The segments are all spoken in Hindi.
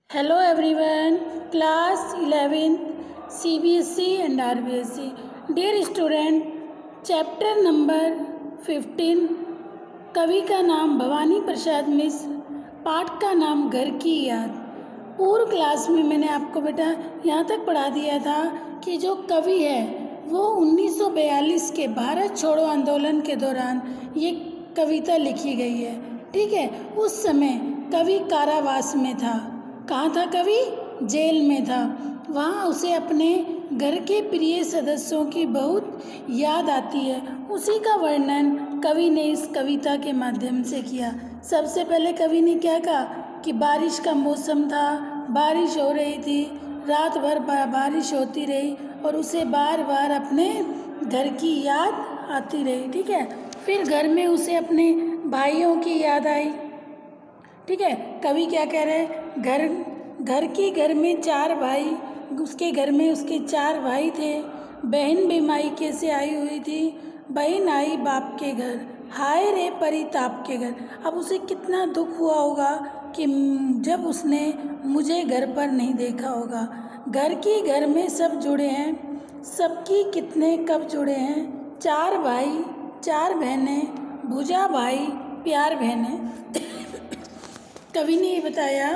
Hello everyone, class 11th CBSE and RBSE. Dear student, chapter number 15, कवि का नाम भवानी प्रसाद मिश्र, पाठ का नाम घर की याद। पूर्व क्लास में मैंने आपको बेटा यहाँ तक पढ़ा दिया था कि जो कवि है वो 1942 के भारत छोड़ो आंदोलन के दौरान ये कविता लिखी गई है। ठीक है, उस समय कवि कारावास में था। कहाँ था कवि? जेल में था। वहाँ उसे अपने घर के प्रिय सदस्यों की बहुत याद आती है। उसी का वर्णन कवि ने इस कविता के माध्यम से किया। सबसे पहले कवि ने क्या कहा कि बारिश का मौसम था, बारिश हो रही थी, रात भर बारिश होती रही और उसे बार बार अपने घर की याद आती रही। ठीक है, फिर घर में उसे अपने भाइयों की याद आई। ठीक है, कवि क्या कह रहे हैं? घर में 4 भाई, उसके घर में उसके 4 भाई थे। बहन भी मायके से आई हुई थी। बहन आई बाप के घर, हाय रे परिताप के घर। अब उसे कितना दुख हुआ होगा कि जब उसने मुझे घर पर नहीं देखा होगा। घर में सब जुड़े हैं, सबकी कितने कब जुड़े हैं। 4 भाई 4 बहनें, भुजा भाई प्यार बहनें। कवि ने ये बताया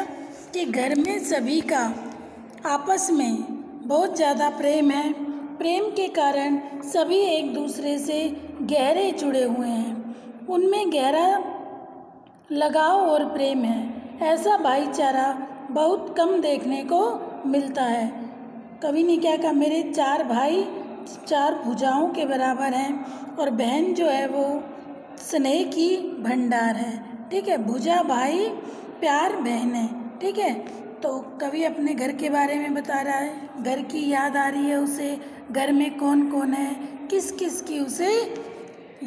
कि घर में सभी का आपस में बहुत ज़्यादा प्रेम है। प्रेम के कारण सभी एक दूसरे से गहरे जुड़े हुए हैं। उनमें गहरा लगाव और प्रेम है। ऐसा भाईचारा बहुत कम देखने को मिलता है। कवि ने क्या कहा? मेरे 4 भाई 4 भुजाओं के बराबर हैं और बहन जो है वो स्नेह की भंडार है। ठीक है, भुजा भाई प्यार बहन है। ठीक है, तो कवि अपने घर के बारे में बता रहा है। घर की याद आ रही है उसे, घर में कौन कौन है, किस किस की उसे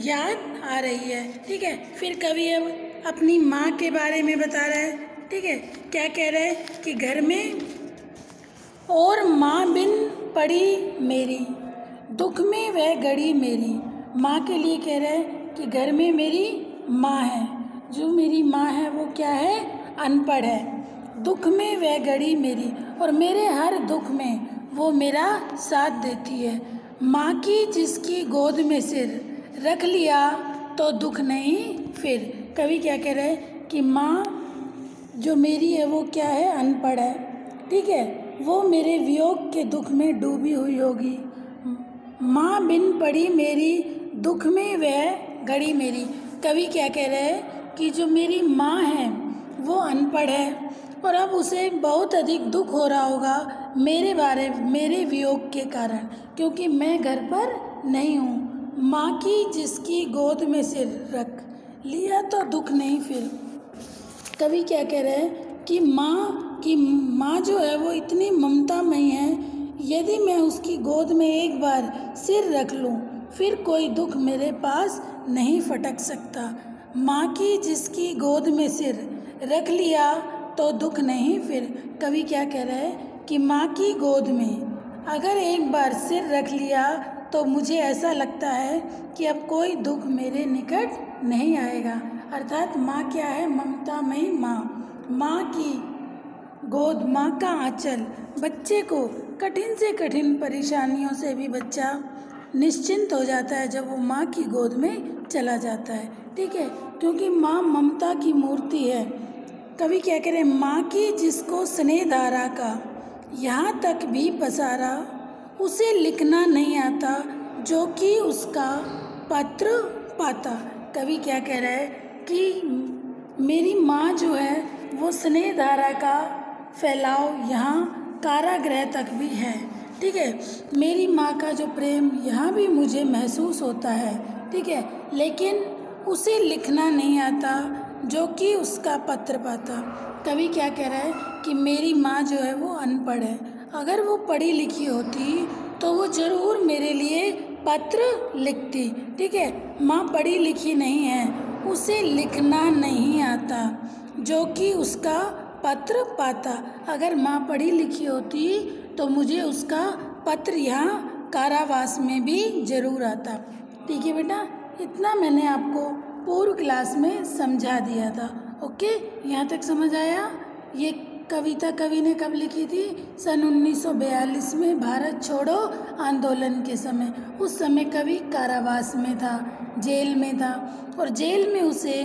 याद आ रही है। ठीक है, फिर कवि अब अपनी माँ के बारे में बता रहा है। ठीक है, क्या कह रहा है कि घर में और माँ बिन पड़ी मेरी, दुख में वह गड़ी मेरी। माँ के लिए कह रहा है कि घर में मेरी माँ है। जो मेरी माँ है वो क्या है? अनपढ़ है। दुख में वह गड़ी मेरी, और मेरे हर दुख में वो मेरा साथ देती है। माँ की जिसकी गोद में सिर रख लिया तो दुख नहीं फिर। कवि क्या कह रहे हैं कि माँ जो मेरी है वो क्या है? अनपढ़ है। ठीक है, वो मेरे वियोग के दुख में डूबी हुई होगी। माँ बिन पड़ी मेरी, दुख में वह गड़ी मेरी। कवि क्या कह रहे हैं कि जो मेरी माँ है वो अनपढ़ है और अब उसे बहुत अधिक दुख हो रहा होगा मेरे वियोग के कारण, क्योंकि मैं घर पर नहीं हूँ। माँ की जिसकी गोद में सिर रख लिया तो दुख नहीं फिर। कवि क्या कह रहे हैं कि माँ जो है वो इतनी ममतामयी है, यदि मैं उसकी गोद में एक बार सिर रख लूँ फिर कोई दुख मेरे पास नहीं फटक सकता। माँ की जिसकी गोद में सिर रख लिया तो दुख नहीं फिर। कवि क्या कह रहा है कि माँ की गोद में अगर एक बार सिर रख लिया तो मुझे ऐसा लगता है कि अब कोई दुख मेरे निकट नहीं आएगा। अर्थात माँ क्या है? ममतामयी माँ। माँ की गोद, माँ का आंचल बच्चे को कठिन से कठिन परेशानियों से भी बच्चा निश्चिंत हो जाता है जब वो माँ की गोद में चला जाता है। ठीक है, क्योंकि माँ ममता की मूर्ति है। कवि क्या कह रहे हैं? माँ की जिसको स्नेह धारा का यहाँ तक भी पसारा, उसे लिखना नहीं आता जो कि उसका पत्र पाता। कवि क्या कह रहा है कि मेरी माँ जो है वो स्नेह धारा का फैलाव यहाँ कारागृह तक भी है। ठीक है, मेरी माँ का जो प्रेम यहाँ भी मुझे महसूस होता है। ठीक है, लेकिन उसे लिखना नहीं आता जो कि उसका पत्र पाता। कवि क्या कह रहा है कि मेरी माँ जो है वो अनपढ़ है। अगर वो पढ़ी लिखी होती तो वो ज़रूर मेरे लिए पत्र लिखती। ठीक है, माँ पढ़ी लिखी नहीं है, उसे लिखना नहीं आता जो कि उसका पत्र पाता। अगर माँ पढ़ी लिखी होती तो मुझे उसका पत्र यहाँ कारावास में भी ज़रूर आता। ठीक है बेटा, इतना मैंने आपको पूर्व क्लास में समझा दिया था। ओके, यहाँ तक समझ आया? ये कविता कवि ने कब लिखी थी? सन 1942 में भारत छोड़ो आंदोलन के समय। उस समय कवि कारावास में था, जेल में था, और जेल में उसे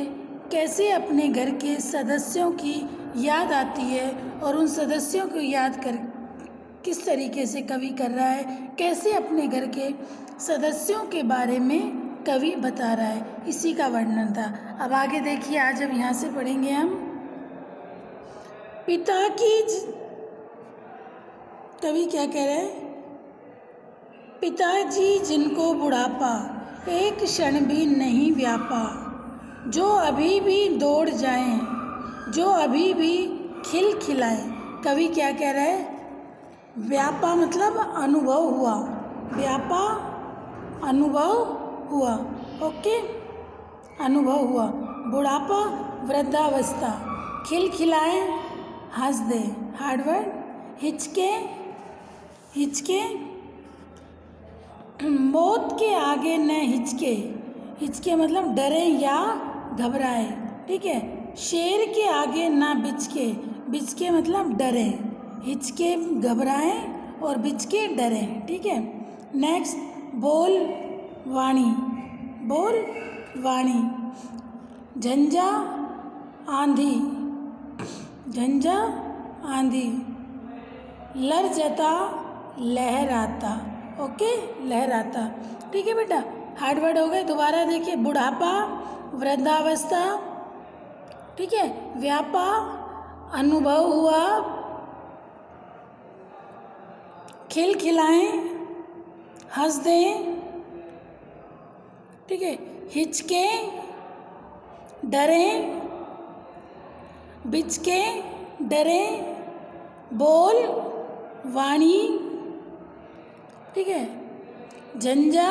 कैसे अपने घर के सदस्यों की याद आती है और उन सदस्यों को याद कर किस तरीके से कवि कर रहा है, कैसे अपने घर के सदस्यों के बारे में कवि बता रहा है, इसी का वर्णन था। अब आगे देखिए, आज अब यहाँ से पढ़ेंगे हम पिता की कवि क्या कह रहे हैं? पिताजी जिनको बुढ़ापा एक क्षण भी नहीं व्यापा, जो अभी भी दौड़ जाएं, जो अभी भी खिलखिलाएं। कवि क्या कह रहा है? व्यापा मतलब अनुभव हुआ, व्यापा अनुभव हुआ, ओके, अनुभव हुआ। बुढ़ापा वृद्धावस्था, खिलखिलाए हंस दे, हार्ड वर्ड, हिचके हिचके, मौत के आगे न हिचके, हिचके मतलब डरे या घबराए, ठीक है। शेर के आगे ना बिचके, बिचके मतलब डरे, हिचके घबराए और बिचके डरे, ठीक है। नेक्स्ट, बोल वाणी, बोल वाणी, झंझा आंधी, झंझा आंधी, लरजता लहराता, ओके, लहराता, ठीक है बेटा। हार्ड वर्ड हो गए। दोबारा देखिए, बुढ़ापा वृद्धावस्था, ठीक है, व्यापा अनुभव हुआ, खिलखिलाएं हंस दें, ठीक है, हिचके डरें, बिचके डरें, बोल वाणी, ठीक है, झंझा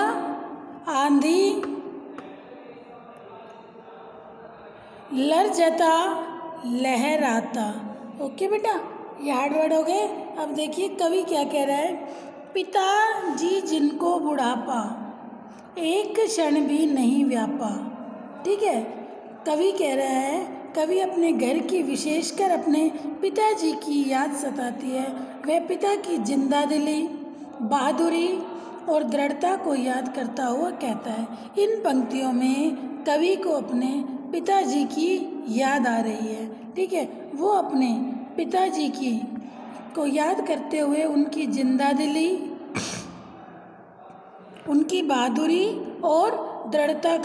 आंधी, लरजता लहराता, ओके बेटा, ये हार्ड वर्ड हो गए। अब देखिए कवि क्या कह रहा है? पिताजी जिनको बुढ़ापा एक क्षण भी नहीं व्यापा, ठीक है। कवि कह रहा है, कवि अपने घर की, विशेषकर अपने पिताजी की याद सताती है। वह पिता की जिंदा दिली, बहादुरी और दृढ़ता को याद करता हुआ कहता है। इन पंक्तियों में कवि को अपने पिताजी की याद आ रही है, ठीक है। वो अपने पिताजी की को याद करते हुए उनकी जिंदा दिली, उनकी बहादुरी और दृढ़ता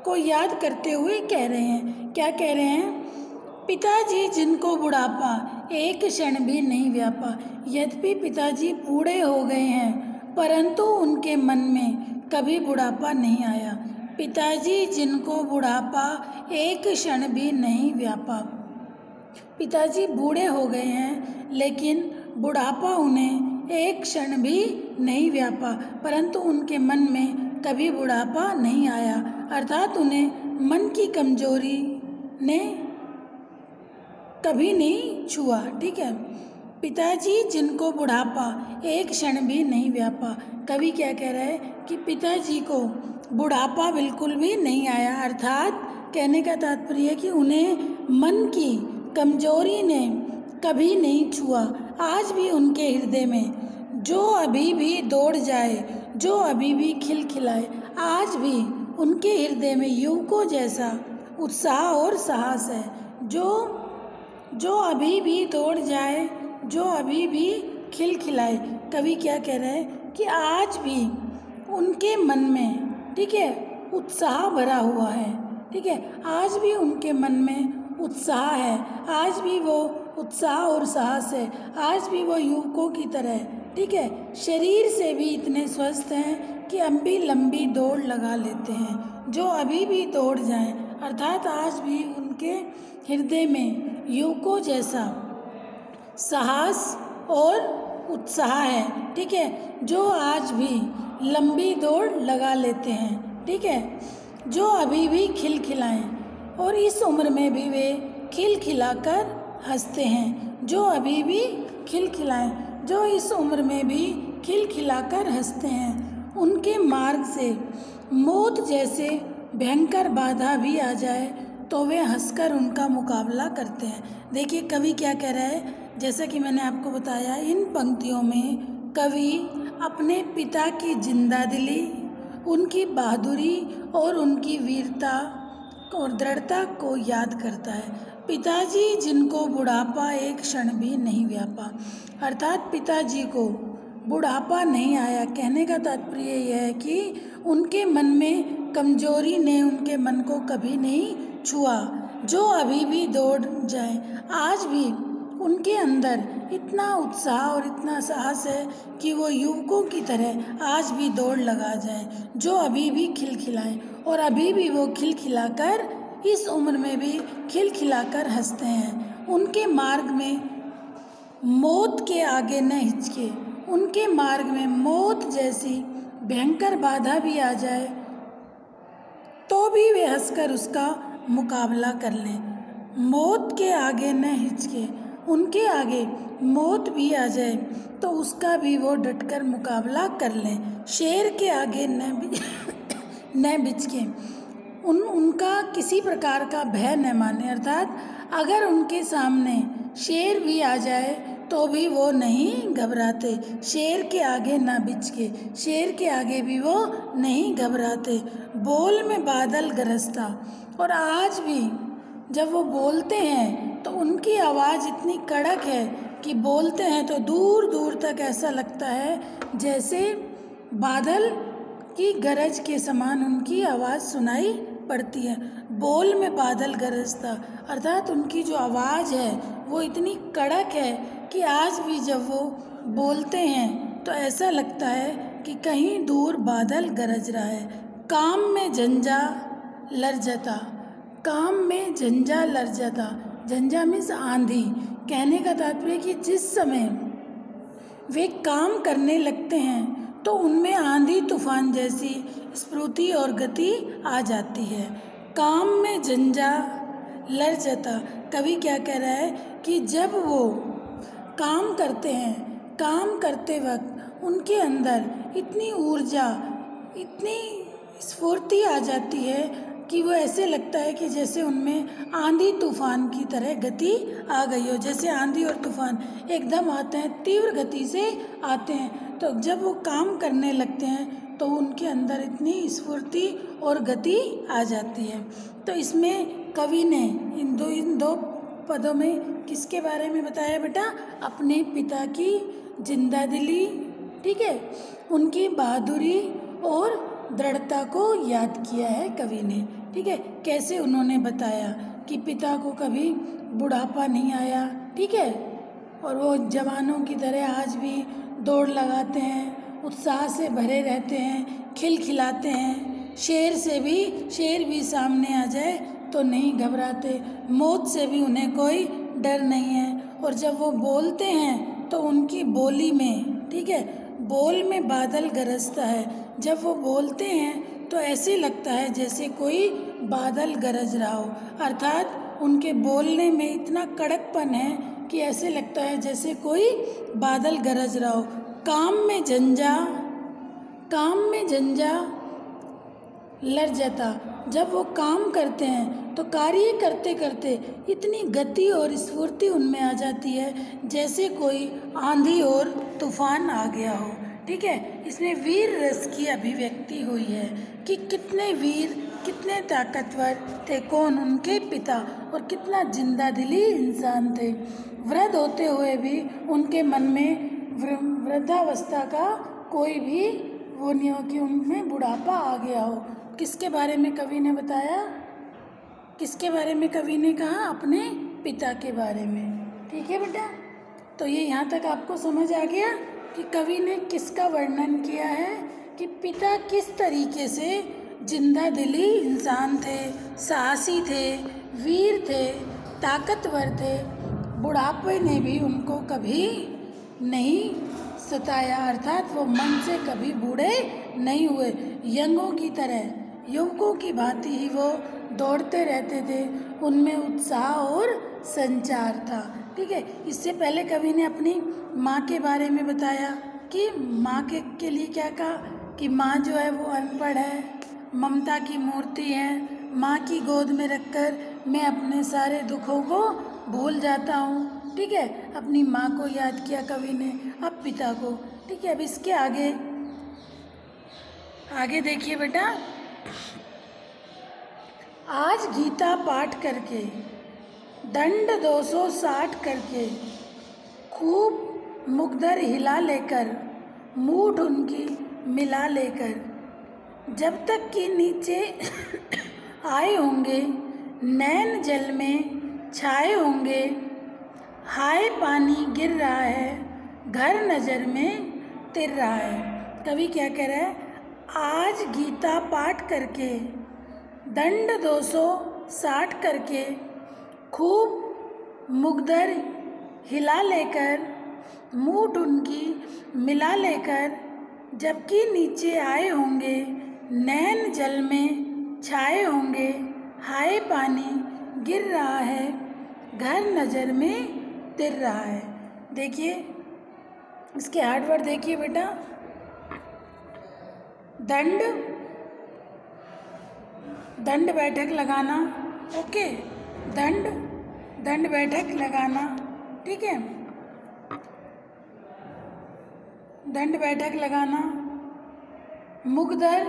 को याद करते हुए कह रहे हैं। क्या कह रहे हैं? पिताजी जिनको बुढ़ापा एक क्षण भी नहीं व्यापा। यद्यपि पिताजी बूढ़े हो गए हैं, परंतु उनके मन में कभी बुढ़ापा नहीं आया। पिताजी जिनको बुढ़ापा एक क्षण भी नहीं व्यापा। पिताजी बूढ़े हो गए हैं, लेकिन बुढ़ापा उन्हें एक क्षण भी नहीं व्यापा, परंतु उनके मन में कभी बुढ़ापा नहीं आया, अर्थात उन्हें मन की कमजोरी ने कभी नहीं छुआ, ठीक है। पिताजी जिनको बुढ़ापा एक क्षण भी नहीं व्यापा। कवि क्या कह रहा है कि पिताजी को बुढ़ापा बिल्कुल भी नहीं आया, अर्थात कहने का तात्पर्य है कि उन्हें मन की कमजोरी ने कभी नहीं छुआ। आज भी उनके हृदय में जो अभी भी दौड़ जाए, जो अभी भी खिलखिलाए, आज भी उनके हृदय में युवकों जैसा उत्साह और साहस है। जो अभी भी दौड़ जाए, जो अभी भी खिलखिलाए। कवि क्या कह रहे हैं कि आज भी उनके मन में, ठीक है, उत्साह भरा हुआ है, ठीक है। आज भी उनके मन में उत्साह है, आज भी वो उत्साह और साहस है, आज भी वो युवकों की तरह, ठीक है, शरीर से भी इतने स्वस्थ हैं कि अब भी लंबी दौड़ लगा लेते हैं। जो अभी भी दौड़ जाएं, अर्थात आज भी उनके हृदय में युवकों जैसा साहस और उत्साह है, ठीक है, जो आज भी लंबी दौड़ लगा लेते हैं, ठीक है, जो अभी भी खिलखिलाएं और इस उम्र में भी वे खिलखिलाकर हंसते हैं। जो अभी भी खिलखिलाएं, जो इस उम्र में भी खिलखिलाकर हंसते हैं। उनके मार्ग से मौत जैसे भयंकर बाधा भी आ जाए तो वे हंसकर उनका मुकाबला करते हैं। देखिए कवि क्या कह रहा है, जैसा कि मैंने आपको बताया, इन पंक्तियों में कवि अपने पिता की जिंदादिली, उनकी बहादुरी और उनकी वीरता और दृढ़ता को याद करता है। पिताजी जिनको बुढ़ापा एक क्षण भी नहीं व्यापा, अर्थात पिताजी को बुढ़ापा नहीं आया। कहने का तात्पर्य यह है कि उनके मन में कमजोरी ने उनके मन को कभी नहीं छुआ, जो अभी भी दौड़ जाए। आज भी उनके अंदर इतना उत्साह और इतना साहस है कि वो युवकों की तरह आज भी दौड़ लगा जाए, जो अभी भी खिलखिलाएं, और अभी भी वो खिलखिलाकर इस उम्र में भी खिलखिलाकर हंसते हैं। उनके मार्ग में मौत के आगे न हिचके, उनके मार्ग में मौत जैसी भयंकर बाधा भी आ जाए तो भी वे हंसकर उसका मुकाबला कर लें। मौत के आगे न हिचके, उनके आगे मौत भी आ जाए तो उसका भी वो डटकर मुकाबला कर लें। शेर के आगे न बिचके, उनका किसी प्रकार का भय न माने, अर्थात अगर उनके सामने शेर भी आ जाए तो भी वो नहीं घबराते। शेर के आगे ना बिचके, शेर के आगे भी वो नहीं घबराते। बोल में बादल गरजता, और आज भी जब वो बोलते हैं तो उनकी आवाज़ इतनी कड़क है कि बोलते हैं तो दूर दूर तक ऐसा लगता है जैसे बादल की गरज के समान उनकी आवाज़ सुनाई पड़ती है। बोल में बादल गरजता, अर्थात उनकी जो आवाज़ है वो इतनी कड़क है कि आज भी जब वो बोलते हैं तो ऐसा लगता है कि कहीं दूर बादल गरज रहा है। काम में झंझा लरजता, काम में झंझा लरजता, झंझा मीन्स आंधी। कहने का तात्पर्य कि जिस समय वे काम करने लगते हैं तो उनमें आंधी तूफान जैसी स्फूर्ति और गति आ जाती है। काम में झंझा लरजता, कवि क्या कह रहा है कि जब वो काम करते हैं, काम करते वक्त उनके अंदर इतनी ऊर्जा, इतनी स्फूर्ति आ जाती है कि वो ऐसे लगता है कि जैसे उनमें आंधी तूफान की तरह गति आ गई हो। जैसे आंधी और तूफान एकदम आते हैं, तीव्र गति से आते हैं, तो जब वो काम करने लगते हैं तो उनके अंदर इतनी स्फूर्ति और गति आ जाती है। तो इसमें कवि ने इन दो पदों में किसके बारे में बताया बेटा? अपने पिता की जिंदादिली, ठीक है, उनकी बहादुरी और दृढ़ता को याद किया है कवि ने। ठीक है, कैसे उन्होंने बताया कि पिता को कभी बुढ़ापा नहीं आया, ठीक है, और वो जवानों की तरह आज भी दौड़ लगाते हैं, उत्साह से भरे रहते हैं, खिलखिलाते हैं। शेर भी सामने आ जाए तो नहीं घबराते, मौत से भी उन्हें कोई डर नहीं है। और जब वो बोलते हैं तो उनकी बोली में, ठीक है, बोल में बादल गरजता है। जब वो बोलते हैं तो ऐसे लगता है जैसे कोई बादल गरज रहा हो, अर्थात उनके बोलने में इतना कड़कपन है कि ऐसे लगता है जैसे कोई बादल गरज रहा हो। काम में झंझा लरजता, जब वो काम करते हैं तो कार्य करते करते इतनी गति और स्फूर्ति उनमें आ जाती है जैसे कोई आंधी और तूफान आ गया हो। ठीक है, इसमें वीर रस की अभिव्यक्ति हुई है कि कितने वीर, कितने ताकतवर थे कौन, उनके पिता, और कितना जिंदादिली इंसान थे। वृद्ध होते हुए भी उनके मन में वृद्धावस्था का कोई भी वो नहीं हो कि उनमें बुढ़ापा आ गया हो। किसके बारे में कवि ने बताया? किसके बारे में कवि ने कहा? अपने पिता के बारे में। ठीक है बेटा, तो ये यहाँ तक आपको समझ आ गया कि कवि ने किसका वर्णन किया है कि पिता किस तरीके से जिंदादिली इंसान थे, साहसी थे, वीर थे, ताकतवर थे। बुढ़ापे ने भी उनको कभी नहीं सताया, अर्थात वो मन से कभी बूढ़े नहीं हुए। यंगों की तरह, युवकों की भांति ही वो दौड़ते रहते थे, उनमें उत्साह और संचार था। ठीक है, इससे पहले कवि ने अपनी माँ के बारे में बताया कि माँ के लिए क्या कहा कि माँ जो है वो अनपढ़ है, ममता की मूर्ति है, माँ की गोद में रखकर मैं अपने सारे दुखों को भूल जाता हूँ। ठीक है, अपनी माँ को याद किया कवि ने, अब पिता को। ठीक है, अब इसके आगे आगे देखिए बेटा, आज गीता पाठ करके, दंड 260 करके, खूब मुखधर हिला लेकर, मूठ उनकी मिला लेकर, जब तक कि नीचे आए होंगे, नैन जल में छाए होंगे, हाय पानी गिर रहा है, घर नज़र में तिर रहा है। कवि क्या कह रहा है? आज गीता पाठ करके, दंड 260 करके, खूब मुखधर हिला लेकर, मूठ उनकी मिला लेकर, जबकि नीचे आए होंगे, नैन जल में छाए होंगे, हाय पानी गिर रहा है, घर नज़र में तिर रहा है। देखिए इसके हार्ड वर्ड देखिए बेटा, दंड, दंड बैठक लगाना। ओके, दंड, दंड बैठक लगाना। ठीक है, दंड बैठक लगाना, मुखधर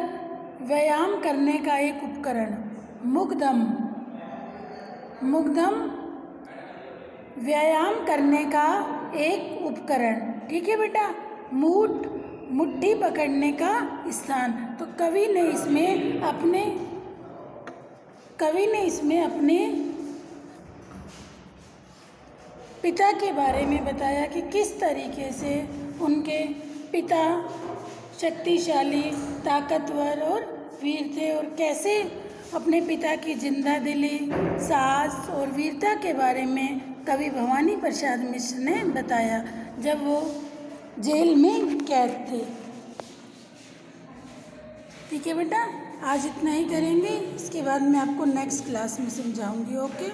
व्यायाम करने का एक उपकरण, मुग्धम, मुग्धम व्यायाम करने का एक उपकरण। ठीक है बेटा, मूठ, मुट्ठी पकड़ने का स्थान। तो कवि ने इसमें अपने पिता के बारे में बताया कि किस तरीके से उनके पिता शक्तिशाली, ताकतवर और वीर थे, और कैसे अपने पिता की जिंदा दिली, साहस और वीरता के बारे में कवि भवानी प्रसाद मिश्र ने बताया जब वो जेल में कैद थे। ठीक है बेटा, आज इतना ही करेंगे, इसके बाद मैं आपको नेक्स्ट क्लास में समझाऊंगी। ओके।